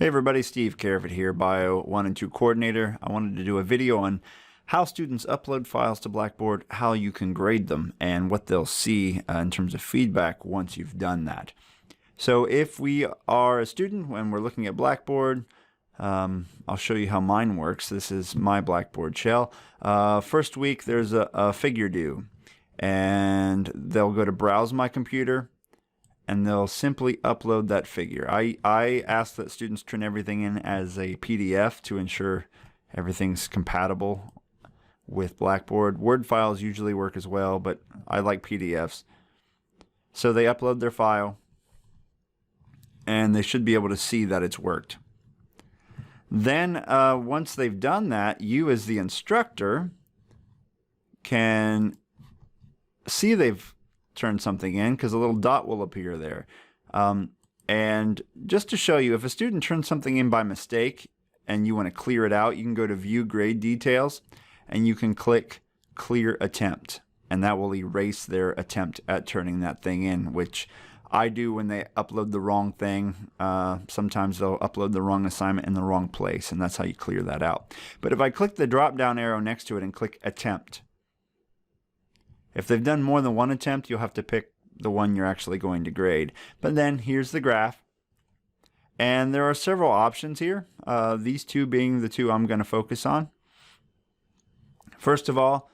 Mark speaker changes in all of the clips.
Speaker 1: Hey everybody, Steve Careford here, Bio 1 and 2 Coordinator. I wanted to do a video on how students upload files to Blackboard, how you can grade them, and what they'll see in terms of feedback once you've done that. So if we are a student when we're looking at Blackboard, I'll show you how mine works. This is my Blackboard shell. First week there's a figure due, and they'll go to Browse My Computer, and they'll simply upload that figure. I ask that students turn everything in as a PDF to ensure everything's compatible with Blackboard. Word files usually work as well, but I like PDFs. So they upload their file, and they should be able to see that it's worked. Then once they've done that, you as the instructor can see they've turn something in because a little dot will appear there. And just to show you, if a student turns something in by mistake and you want to clear it out, you can go to View Grade Details and you can click Clear Attempt, and that will erase their attempt at turning that thing in, which I do when they upload the wrong thing. Sometimes they'll upload the wrong assignment in the wrong place, and that's how you clear that out. But if I click the drop down arrow next to it and click Attempt, if they've done more than one attempt, you'll have to pick the one you're actually going to grade. But then here's the graph. And there are several options here, these two being the two I'm going to focus on. First of all,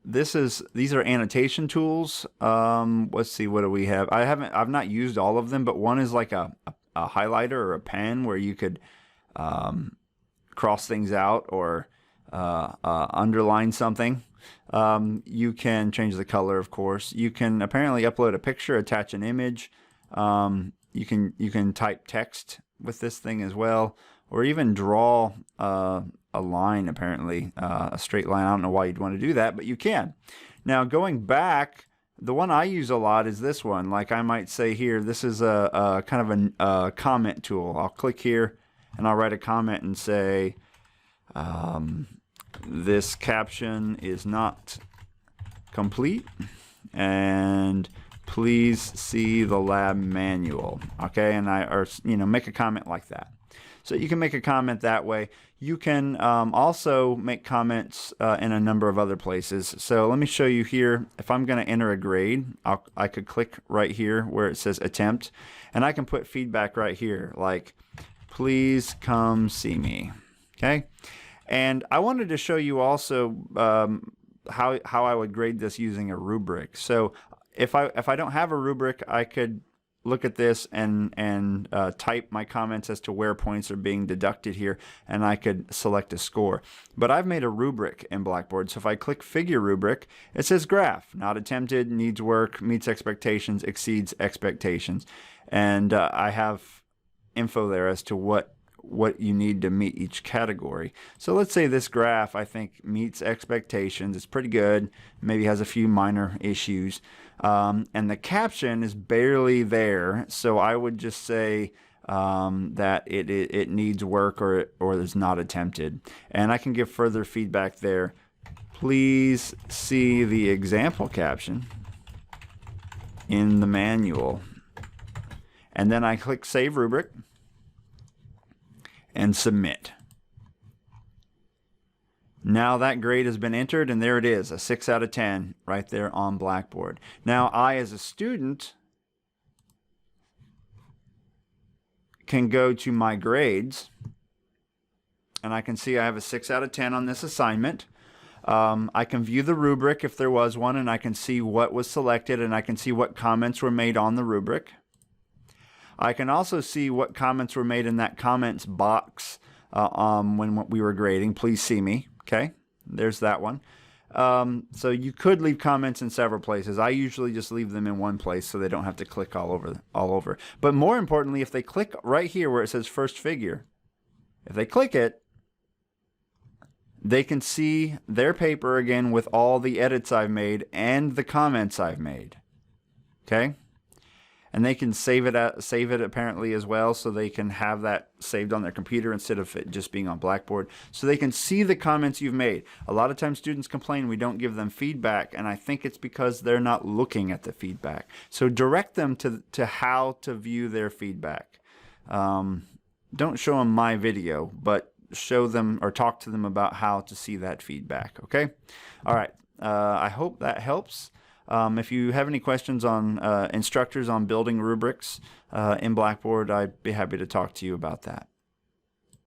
Speaker 1: these are annotation tools. Let's see, what do we have? I've not used all of them, but one is like a highlighter or a pen where you could cross things out or underline something. You can change the color, of course. You can apparently upload a picture, attach an image. You can type text with this thing as well, or even draw a line, apparently, a straight line. I don't know why you'd want to do that, but you can. Now, going back, the one I use a lot is this one. Like I might say here, this is a kind of a comment tool. I'll click here, and I'll write a comment and say, this caption is not complete, and please see the lab manual. Okay, and make a comment like that. So you can make a comment that way. You can also make comments in a number of other places. So let me show you here. If I'm going to enter a grade, I could click right here where it says attempt, and I can put feedback right here, like please come see me. Okay. And I wanted to show you also how I would grade this using a rubric. So if I don't have a rubric, I could look at this and type my comments as to where points are being deducted here, and I could select a score. But I've made a rubric in Blackboard. So if I click Figure Rubric, it says Graph, not attempted, needs work, meets expectations, exceeds expectations. And I have info there as to what you need to meet each category. So let's say this graph, I think, meets expectations. It's pretty good, maybe has a few minor issues, and the caption is barely there, so I would just say that it needs work or is not attempted. And I can give further feedback there. Please see the example caption in the manual. And then I click Save Rubric and submit. Now that grade has been entered, and there it is, a 6 out of 10 right there on Blackboard. Now I, as a student, can go to my grades, and I can see I have a 6 out of 10 on this assignment. I can view the rubric if there was one, and I can see what was selected, and I can see what comments were made on the rubric. I can also see what comments were made in that comments box when we were grading. Please see me. Okay, there's that one. So you could leave comments in several places. I usually just leave them in one place so they don't have to click all over. But more importantly, if they click right here where it says first figure, if they click it, they can see their paper again with all the edits I've made and the comments I've made. Okay? And they can save it apparently as well, so they can have that saved on their computer instead of it just being on Blackboard. So they can see the comments you've made. A lot of times students complain we don't give them feedback, and I think it's because they're not looking at the feedback. So direct them to how to view their feedback. don't show them my video, but show them or talk to them about how to see that feedback. Okay. All right. I hope that helps. If you have any questions on instructors on building rubrics in Blackboard, I'd be happy to talk to you about that.